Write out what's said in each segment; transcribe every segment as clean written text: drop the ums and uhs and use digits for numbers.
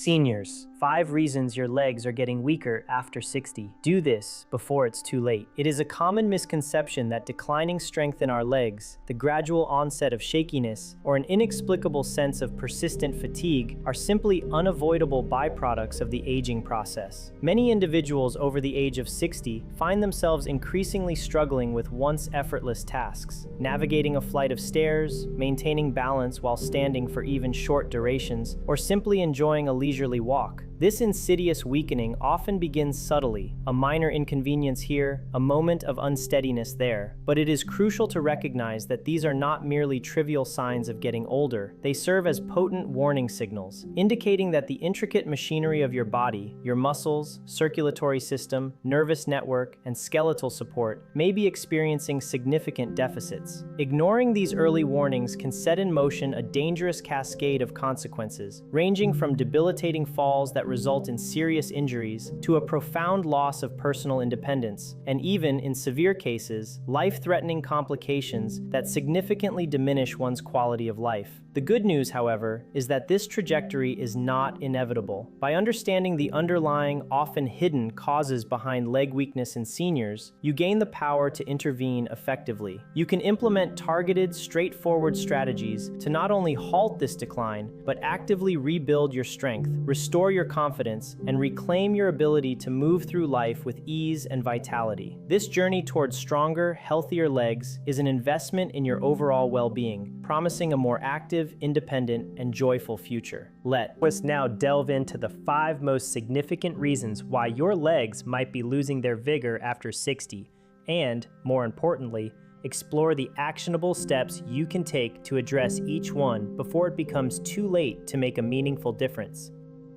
Seniors, 5 reasons your legs are getting weaker after 60. Do this before it's too late. It is a common misconception that declining strength in our legs, the gradual onset of shakiness, or an inexplicable sense of persistent fatigue are simply unavoidable byproducts of the aging process. Many individuals over the age of 60 find themselves increasingly struggling with once effortless tasks, navigating a flight of stairs, maintaining balance while standing for even short durations, or simply enjoying a leisurely walk. This insidious weakening often begins subtly, a minor inconvenience here, a moment of unsteadiness there. But it is crucial to recognize that these are not merely trivial signs of getting older. They serve as potent warning signals, indicating that the intricate machinery of your body, your muscles, circulatory system, nervous network, and skeletal support may be experiencing significant deficits. Ignoring these early warnings can set in motion a dangerous cascade of consequences, ranging from debilitating falls that result in serious injuries to a profound loss of personal independence, and even, in severe cases, life-threatening complications that significantly diminish one's quality of life. The good news, however, is that this trajectory is not inevitable. By understanding the underlying, often hidden causes behind leg weakness in seniors, you gain the power to intervene effectively. You can implement targeted, straightforward strategies to not only halt this decline, but actively rebuild your strength, restore your confidence, and reclaim your ability to move through life with ease and vitality. This journey towards stronger, healthier legs is an investment in your overall well-being, promising a more active, independent, and joyful future. Let us now delve into the 5 most significant reasons why your legs might be losing their vigor after 60, and, more importantly, explore the actionable steps you can take to address each one before it becomes too late to make a meaningful difference.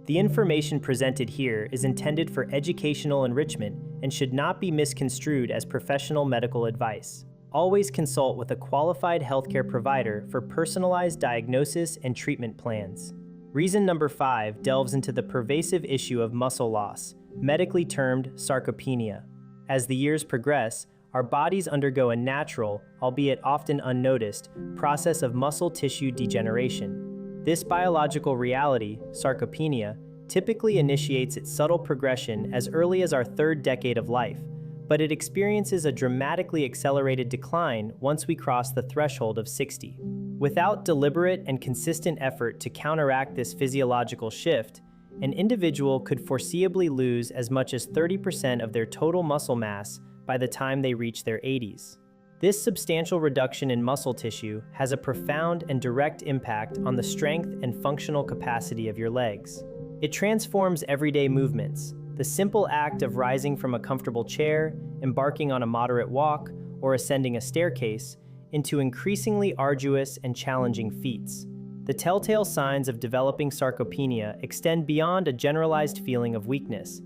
The information presented here is intended for educational enrichment and should not be misconstrued as professional medical advice. Always consult with a qualified healthcare provider for personalized diagnosis and treatment plans. Reason number 5 delves into the pervasive issue of muscle loss, medically termed sarcopenia. As the years progress, our bodies undergo a natural, albeit often unnoticed, process of muscle tissue degeneration. This biological reality, sarcopenia, typically initiates its subtle progression as early as our 3rd decade of life, but it experiences a dramatically accelerated decline once we cross the threshold of 60. Without deliberate and consistent effort to counteract this physiological shift, an individual could foreseeably lose as much as 30% of their total muscle mass by the time they reach their 80s. This substantial reduction in muscle tissue has a profound and direct impact on the strength and functional capacity of your legs. It transforms everyday movements, the simple act of rising from a comfortable chair, embarking on a moderate walk, or ascending a staircase, into increasingly arduous and challenging feats. The telltale signs of developing sarcopenia extend beyond a generalized feeling of weakness.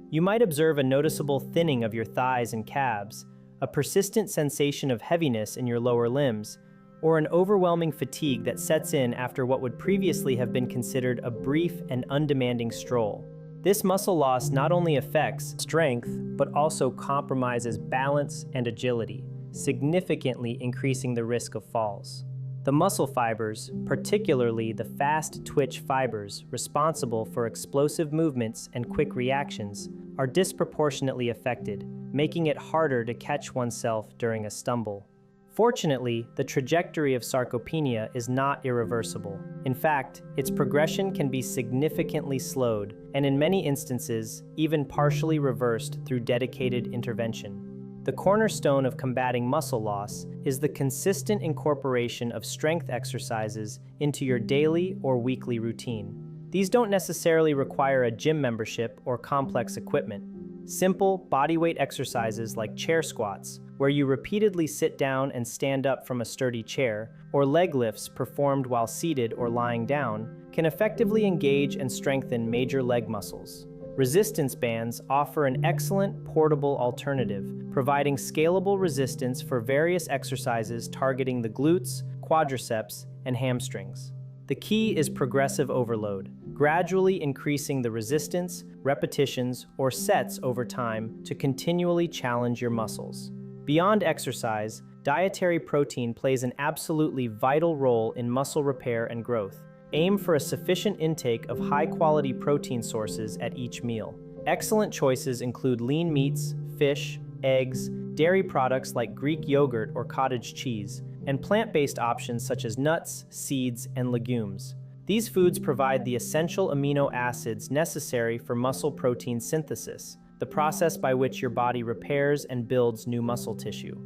You might observe a noticeable thinning of your thighs and calves, a persistent sensation of heaviness in your lower limbs, or an overwhelming fatigue that sets in after what would previously have been considered a brief and undemanding stroll. This muscle loss not only affects strength, but also compromises balance and agility, significantly increasing the risk of falls. The muscle fibers, particularly the fast-twitch fibers responsible for explosive movements and quick reactions, are disproportionately affected, making it harder to catch oneself during a stumble. Fortunately, the trajectory of sarcopenia is not irreversible. In fact, its progression can be significantly slowed, and in many instances, even partially reversed through dedicated intervention. The cornerstone of combating muscle loss is the consistent incorporation of strength exercises into your daily or weekly routine. These don't necessarily require a gym membership or complex equipment. Simple, bodyweight exercises like chair squats, where you repeatedly sit down and stand up from a sturdy chair, or leg lifts performed while seated or lying down, can effectively engage and strengthen major leg muscles. Resistance bands offer an excellent portable alternative, providing scalable resistance for various exercises targeting the glutes, quadriceps, and hamstrings. The key is progressive overload, gradually increasing the resistance, repetitions, or sets over time to continually challenge your muscles. Beyond exercise, dietary protein plays an absolutely vital role in muscle repair and growth. Aim for a sufficient intake of high-quality protein sources at each meal. Excellent choices include lean meats, fish, eggs, dairy products like Greek yogurt or cottage cheese, and plant-based options such as nuts, seeds, and legumes. These foods provide the essential amino acids necessary for muscle protein synthesis, the process by which your body repairs and builds new muscle tissue.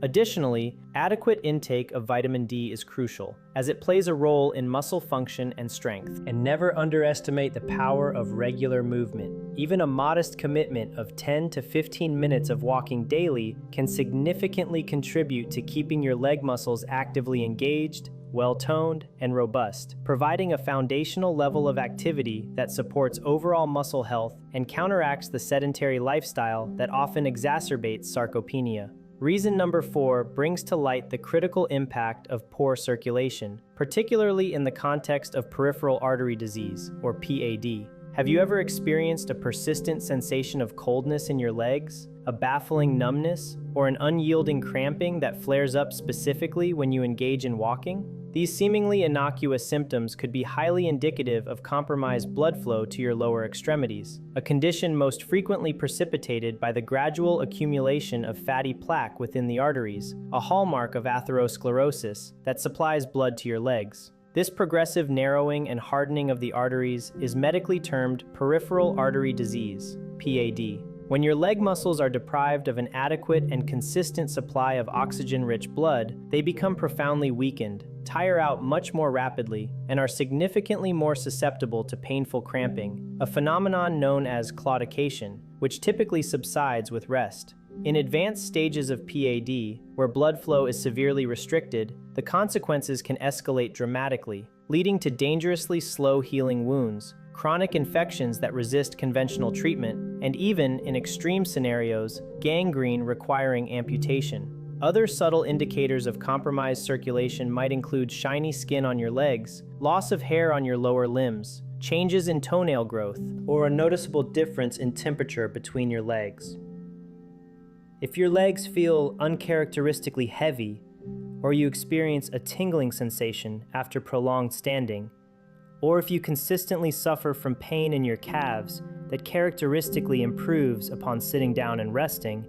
Additionally, adequate intake of vitamin D is crucial, as it plays a role in muscle function and strength. And never underestimate the power of regular movement. Even a modest commitment of 10 to 15 minutes of walking daily can significantly contribute to keeping your leg muscles actively engaged, well-toned, and robust, providing a foundational level of activity that supports overall muscle health and counteracts the sedentary lifestyle that often exacerbates sarcopenia. Reason number 4 brings to light the critical impact of poor circulation, particularly in the context of peripheral artery disease, or PAD. Have you ever experienced a persistent sensation of coldness in your legs, a baffling numbness, or an unyielding cramping that flares up specifically when you engage in walking? These seemingly innocuous symptoms could be highly indicative of compromised blood flow to your lower extremities, a condition most frequently precipitated by the gradual accumulation of fatty plaque within the arteries, a hallmark of atherosclerosis that supplies blood to your legs. This progressive narrowing and hardening of the arteries is medically termed peripheral artery disease, PAD. When your leg muscles are deprived of an adequate and consistent supply of oxygen-rich blood, they become profoundly weakened, tire out much more rapidly, and are significantly more susceptible to painful cramping, a phenomenon known as claudication, which typically subsides with rest. In advanced stages of PAD, where blood flow is severely restricted, the consequences can escalate dramatically, leading to dangerously slow healing wounds, chronic infections that resist conventional treatment, and even, in extreme scenarios, gangrene requiring amputation. Other subtle indicators of compromised circulation might include shiny skin on your legs, loss of hair on your lower limbs, changes in toenail growth, or a noticeable difference in temperature between your legs. If your legs feel uncharacteristically heavy, or you experience a tingling sensation after prolonged standing, or if you consistently suffer from pain in your calves that characteristically improves upon sitting down and resting,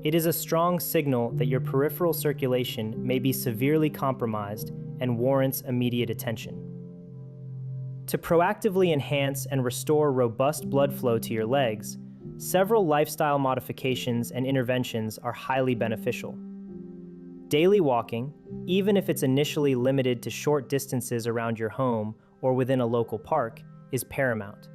it is a strong signal that your peripheral circulation may be severely compromised and warrants immediate attention. To proactively enhance and restore robust blood flow to your legs, several lifestyle modifications and interventions are highly beneficial. Daily walking, even if it's initially limited to short distances around your home or within a local park, is paramount.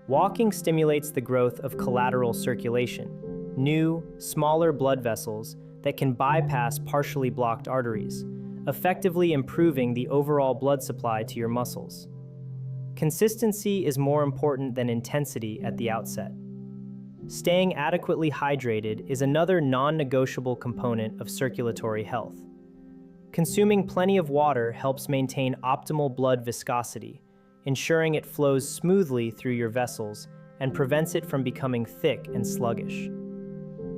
Walking stimulates the growth of collateral circulation, new, smaller blood vessels that can bypass partially blocked arteries, effectively improving the overall blood supply to your muscles. Consistency is more important than intensity at the outset. Staying adequately hydrated is another non-negotiable component of circulatory health. Consuming plenty of water helps maintain optimal blood viscosity, ensuring it flows smoothly through your vessels and prevents it from becoming thick and sluggish.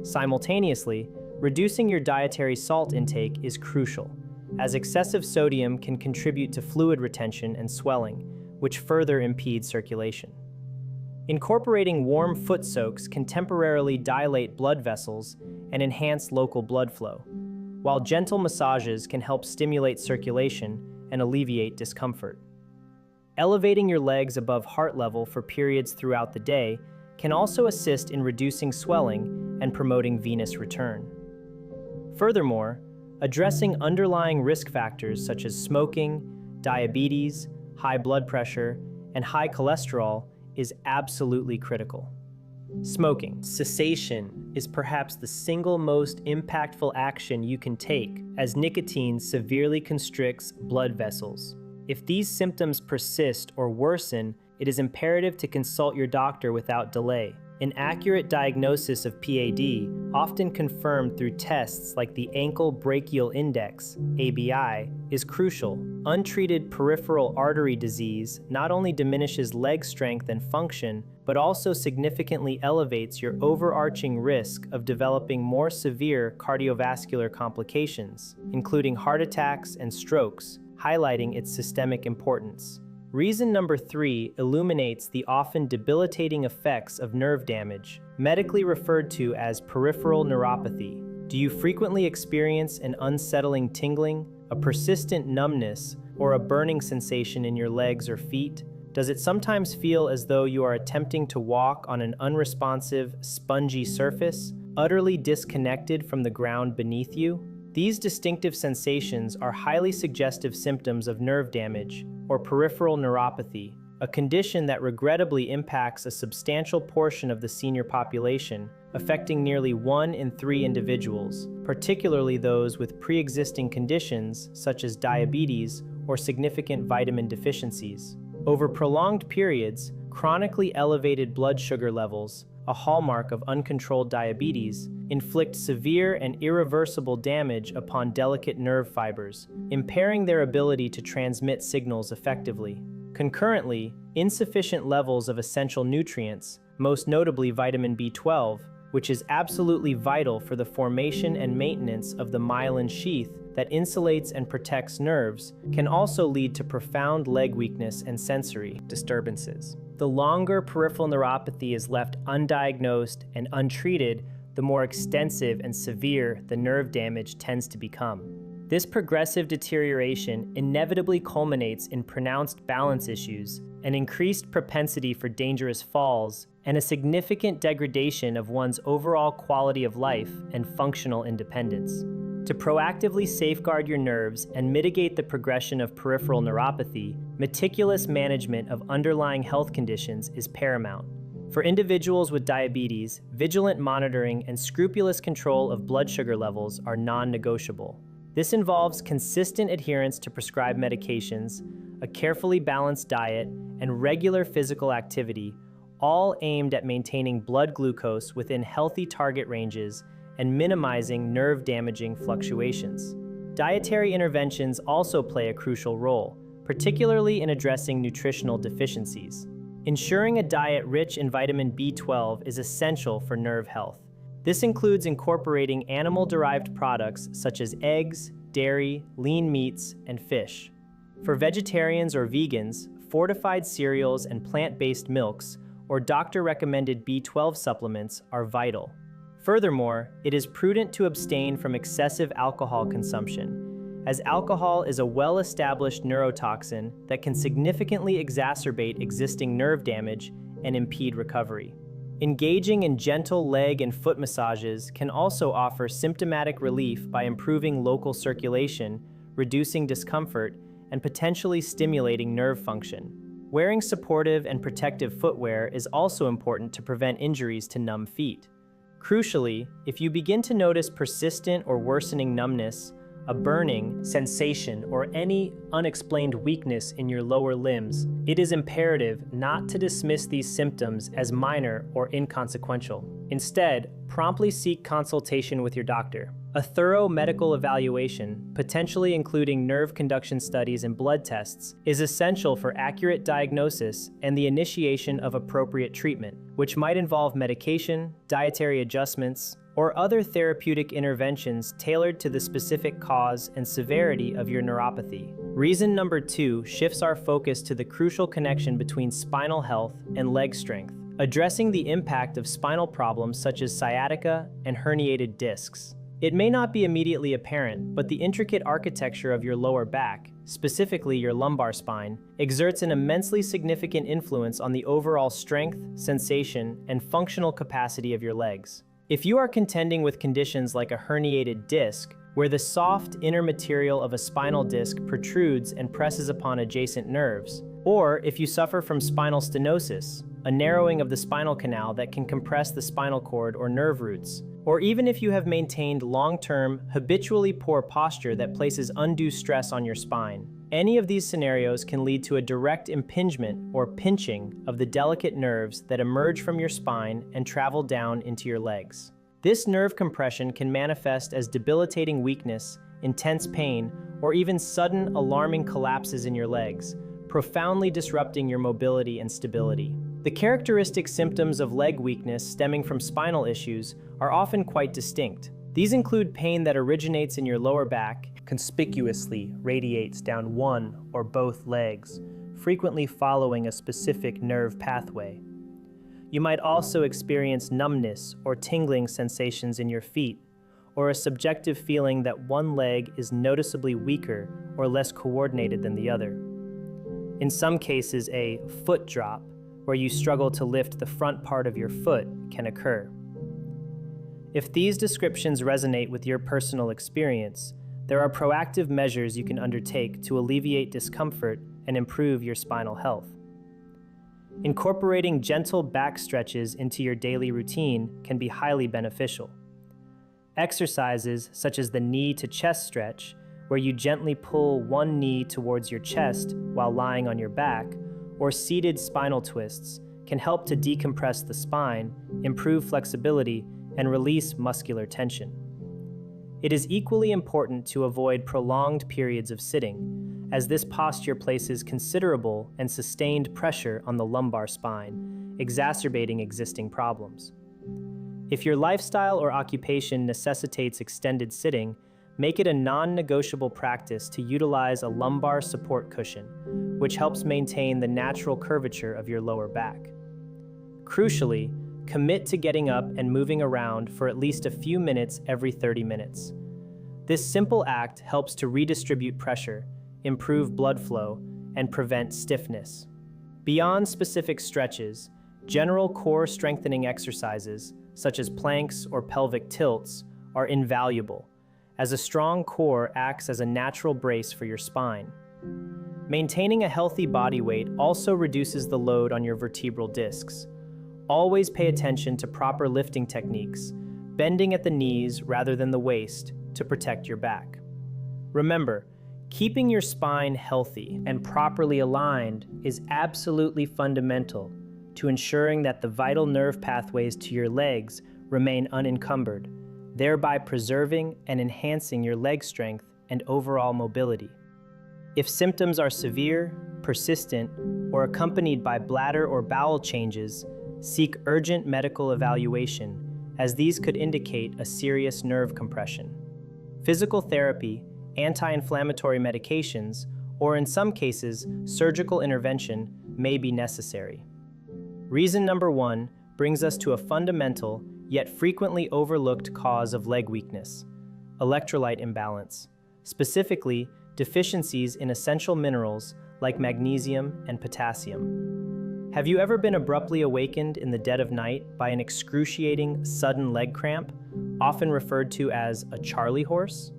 Simultaneously, reducing your dietary salt intake is crucial, as excessive sodium can contribute to fluid retention and swelling, which further impede circulation. Incorporating warm foot soaks can temporarily dilate blood vessels and enhance local blood flow, while gentle massages can help stimulate circulation and alleviate discomfort. Elevating your legs above heart level for periods throughout the day can also assist in reducing swelling and promoting venous return. Furthermore, addressing underlying risk factors such as smoking, diabetes, high blood pressure, and high cholesterol is absolutely critical. Smoking cessation is perhaps the single most impactful action you can take, as nicotine severely constricts blood vessels. If these symptoms persist or worsen, it is imperative to consult your doctor without delay. An accurate diagnosis of PAD, often confirmed through tests like the Ankle Brachial Index, ABI, is crucial. Untreated peripheral artery disease not only diminishes leg strength and function, but also significantly elevates your overarching risk of developing more severe cardiovascular complications, including heart attacks and strokes, highlighting its systemic importance. Reason number 3 illuminates the often debilitating effects of nerve damage, medically referred to as peripheral neuropathy. Do you frequently experience an unsettling tingling, a persistent numbness, or a burning sensation in your legs or feet? Does it sometimes feel as though you are attempting to walk on an unresponsive, spongy surface, utterly disconnected from the ground beneath you? These distinctive sensations are highly suggestive symptoms of nerve damage, or peripheral neuropathy, a condition that regrettably impacts a substantial portion of the senior population, affecting nearly 1 in 3 individuals, particularly those with pre-existing conditions such as diabetes or significant vitamin deficiencies. Over prolonged periods, chronically elevated blood sugar levels, a hallmark of uncontrolled diabetes, inflict severe and irreversible damage upon delicate nerve fibers, impairing their ability to transmit signals effectively. Concurrently, insufficient levels of essential nutrients, most notably vitamin B12, which is absolutely vital for the formation and maintenance of the myelin sheath that insulates and protects nerves, can also lead to profound leg weakness and sensory disturbances. The longer peripheral neuropathy is left undiagnosed and untreated, the more extensive and severe the nerve damage tends to become. This progressive deterioration inevitably culminates in pronounced balance issues, an increased propensity for dangerous falls, and a significant degradation of one's overall quality of life and functional independence. To proactively safeguard your nerves and mitigate the progression of peripheral neuropathy, meticulous management of underlying health conditions is paramount. For individuals with diabetes, vigilant monitoring and scrupulous control of blood sugar levels are non-negotiable. This involves consistent adherence to prescribed medications, a carefully balanced diet, and regular physical activity, all aimed at maintaining blood glucose within healthy target ranges and minimizing nerve-damaging fluctuations. Dietary interventions also play a crucial role, particularly in addressing nutritional deficiencies. Ensuring a diet rich in vitamin B12 is essential for nerve health. This includes incorporating animal-derived products such as eggs, dairy, lean meats, and fish. For vegetarians or vegans, fortified cereals and plant-based milks or doctor-recommended B12 supplements are vital. Furthermore, it is prudent to abstain from excessive alcohol consumption, as alcohol is a well-established neurotoxin that can significantly exacerbate existing nerve damage and impede recovery. Engaging in gentle leg and foot massages can also offer symptomatic relief by improving local circulation, reducing discomfort, and potentially stimulating nerve function. Wearing supportive and protective footwear is also important to prevent injuries to numb feet. Crucially, if you begin to notice persistent or worsening numbness, a burning sensation, or any unexplained weakness in your lower limbs, it is imperative not to dismiss these symptoms as minor or inconsequential. Instead, promptly seek consultation with your doctor. A thorough medical evaluation, potentially including nerve conduction studies and blood tests, is essential for accurate diagnosis and the initiation of appropriate treatment, which might involve medication, dietary adjustments, or other therapeutic interventions tailored to the specific cause and severity of your neuropathy. Reason number 2 shifts our focus to the crucial connection between spinal health and leg strength, addressing the impact of spinal problems such as sciatica and herniated discs. It may not be immediately apparent, but the intricate architecture of your lower back, specifically your lumbar spine, exerts an immensely significant influence on the overall strength, sensation, and functional capacity of your legs. If you are contending with conditions like a herniated disc, where the soft inner material of a spinal disc protrudes and presses upon adjacent nerves, or if you suffer from spinal stenosis, a narrowing of the spinal canal that can compress the spinal cord or nerve roots, or even if you have maintained long-term, habitually poor posture that places undue stress on your spine, any of these scenarios can lead to a direct impingement or pinching of the delicate nerves that emerge from your spine and travel down into your legs. This nerve compression can manifest as debilitating weakness, intense pain, or even sudden, alarming collapses in your legs, profoundly disrupting your mobility and stability. The characteristic symptoms of leg weakness stemming from spinal issues are often quite distinct. These include pain that originates in your lower back, conspicuously radiates down one or both legs, frequently following a specific nerve pathway. You might also experience numbness or tingling sensations in your feet, or a subjective feeling that one leg is noticeably weaker or less coordinated than the other. In some cases, a foot drop, where you struggle to lift the front part of your foot, can occur. If these descriptions resonate with your personal experience, there are proactive measures you can undertake to alleviate discomfort and improve your spinal health. Incorporating gentle back stretches into your daily routine can be highly beneficial. Exercises such as the knee to chest stretch, where you gently pull one knee towards your chest while lying on your back, or seated spinal twists, can help to decompress the spine, improve flexibility, and release muscular tension. It is equally important to avoid prolonged periods of sitting, as this posture places considerable and sustained pressure on the lumbar spine, exacerbating existing problems. If your lifestyle or occupation necessitates extended sitting, make it a non-negotiable practice to utilize a lumbar support cushion, which helps maintain the natural curvature of your lower back. Crucially, commit to getting up and moving around for at least a few minutes every 30 minutes. This simple act helps to redistribute pressure, improve blood flow, and prevent stiffness. Beyond specific stretches, general core strengthening exercises, such as planks or pelvic tilts, are invaluable, as a strong core acts as a natural brace for your spine. Maintaining a healthy body weight also reduces the load on your vertebral discs. Always pay attention to proper lifting techniques, bending at the knees rather than the waist to protect your back. Remember, keeping your spine healthy and properly aligned is absolutely fundamental to ensuring that the vital nerve pathways to your legs remain unencumbered, thereby preserving and enhancing your leg strength and overall mobility. If symptoms are severe, persistent, or accompanied by bladder or bowel changes, seek urgent medical evaluation, as these could indicate a serious nerve compression. Physical therapy, anti-inflammatory medications, or in some cases, surgical intervention may be necessary. Reason number 1 brings us to a fundamental, yet frequently overlooked cause of leg weakness: electrolyte imbalance, specifically deficiencies in essential minerals like magnesium and potassium. Have you ever been abruptly awakened in the dead of night by an excruciating, sudden leg cramp, often referred to as a Charlie horse?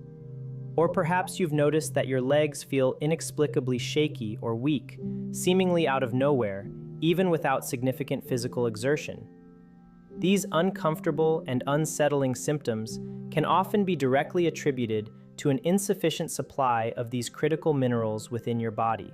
Or perhaps you've noticed that your legs feel inexplicably shaky or weak, seemingly out of nowhere, even without significant physical exertion. These uncomfortable and unsettling symptoms can often be directly attributed to an insufficient supply of these critical minerals within your body,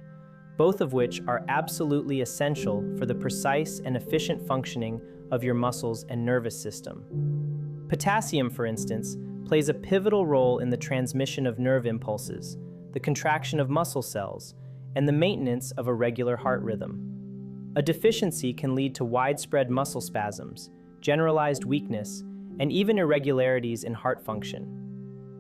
both of which are absolutely essential for the precise and efficient functioning of your muscles and nervous system. Potassium, for instance, plays a pivotal role in the transmission of nerve impulses, the contraction of muscle cells, and the maintenance of a regular heart rhythm. A deficiency can lead to widespread muscle spasms, generalized weakness, and even irregularities in heart function.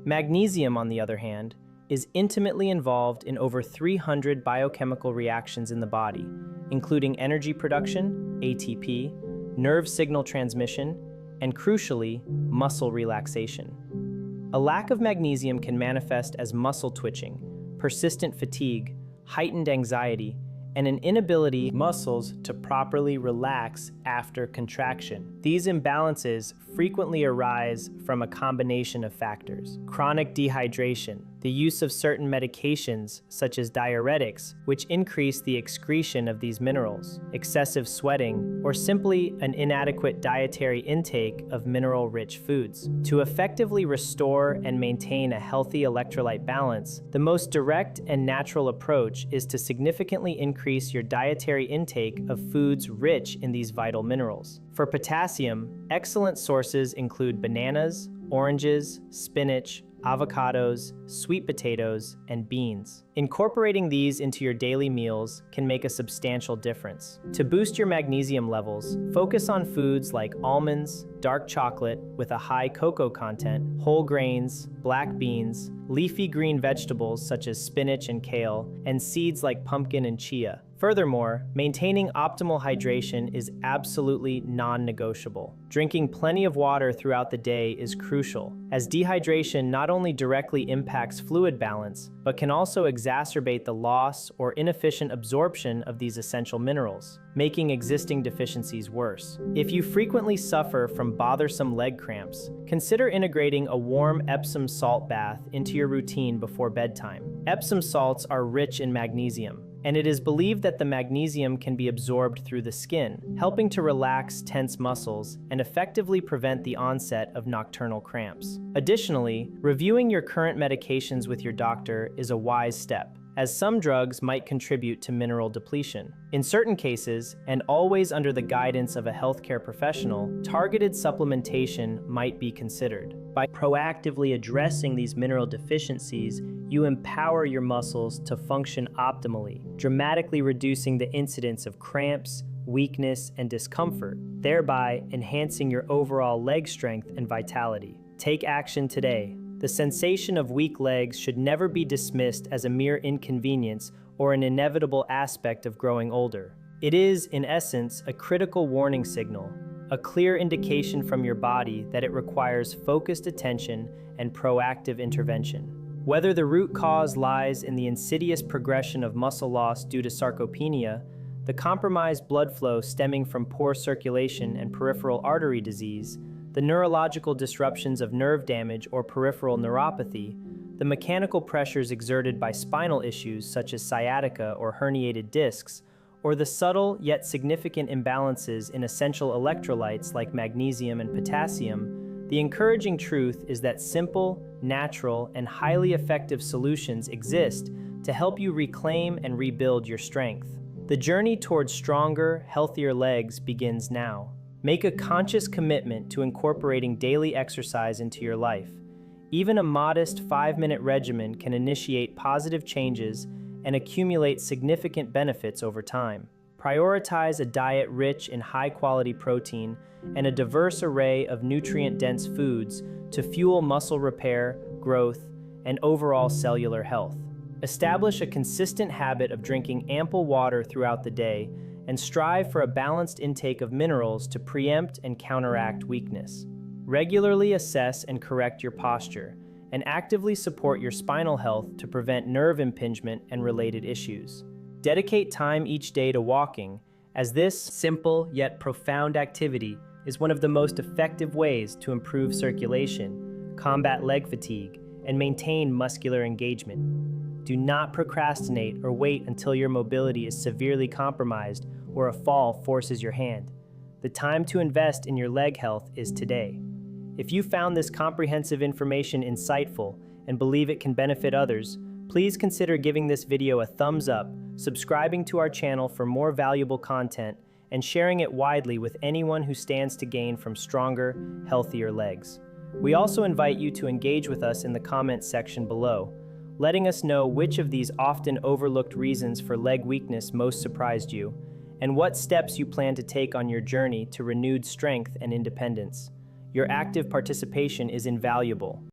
Magnesium, on the other hand, is intimately involved in over 300 biochemical reactions in the body, including energy production, ATP, nerve signal transmission, and crucially, muscle relaxation. A lack of magnesium can manifest as muscle twitching, persistent fatigue, heightened anxiety, and an inability of muscles to properly relax after contraction. These imbalances frequently arise from a combination of factors: chronic dehydration, the use of certain medications such as diuretics, which increase the excretion of these minerals, excessive sweating, or simply an inadequate dietary intake of mineral-rich foods. To effectively restore and maintain a healthy electrolyte balance, the most direct and natural approach is to significantly increase your dietary intake of foods rich in these vital minerals. For potassium, excellent sources include bananas, oranges, spinach, avocados, sweet potatoes, and beans. Incorporating these into your daily meals can make a substantial difference. To boost your magnesium levels, focus on foods like almonds, dark chocolate with a high cocoa content, whole grains, black beans, leafy green vegetables such as spinach and kale, and seeds like pumpkin and chia. Furthermore, maintaining optimal hydration is absolutely non-negotiable. Drinking plenty of water throughout the day is crucial, as dehydration not only directly impacts fluid balance, but can also exacerbate the loss or inefficient absorption of these essential minerals, making existing deficiencies worse. If you frequently suffer from bothersome leg cramps, consider integrating a warm Epsom salt bath into your routine before bedtime. Epsom salts are rich in magnesium, and it is believed that the magnesium can be absorbed through the skin, helping to relax tense muscles and effectively prevent the onset of nocturnal cramps. Additionally, reviewing your current medications with your doctor is a wise step, as some drugs might contribute to mineral depletion. In certain cases, and always under the guidance of a healthcare professional, targeted supplementation might be considered. By proactively addressing these mineral deficiencies, you empower your muscles to function optimally, dramatically reducing the incidence of cramps, weakness, and discomfort, thereby enhancing your overall leg strength and vitality. Take action today. The sensation of weak legs should never be dismissed as a mere inconvenience or an inevitable aspect of growing older. It is, in essence, a critical warning signal, a clear indication from your body that it requires focused attention and proactive intervention. Whether the root cause lies in the insidious progression of muscle loss due to sarcopenia, the compromised blood flow stemming from poor circulation and peripheral artery disease, the neurological disruptions of nerve damage or peripheral neuropathy, the mechanical pressures exerted by spinal issues such as sciatica or herniated discs, or the subtle yet significant imbalances in essential electrolytes like magnesium and potassium, the encouraging truth is that simple, natural, and highly effective solutions exist to help you reclaim and rebuild your strength. The journey towards stronger, healthier legs begins now. Make a conscious commitment to incorporating daily exercise into your life. Even a modest 5-minute regimen can initiate positive changes and accumulate significant benefits over time. Prioritize a diet rich in high-quality protein and a diverse array of nutrient-dense foods to fuel muscle repair, growth, and overall cellular health. Establish a consistent habit of drinking ample water throughout the day and strive for a balanced intake of minerals to preempt and counteract weakness. Regularly assess and correct your posture, and actively support your spinal health to prevent nerve impingement and related issues. Dedicate time each day to walking, as this simple yet profound activity is one of the most effective ways to improve circulation, combat leg fatigue, and maintain muscular engagement. Do not procrastinate or wait until your mobility is severely compromised or a fall forces your hand. The time to invest in your leg health is today. If you found this comprehensive information insightful and believe it can benefit others, please consider giving this video a thumbs up, subscribing to our channel for more valuable content, and sharing it widely with anyone who stands to gain from stronger, healthier legs. We also invite you to engage with us in the comments section below, letting us know which of these often overlooked reasons for leg weakness most surprised you, and what steps you plan to take on your journey to renewed strength and independence. Your active participation is invaluable.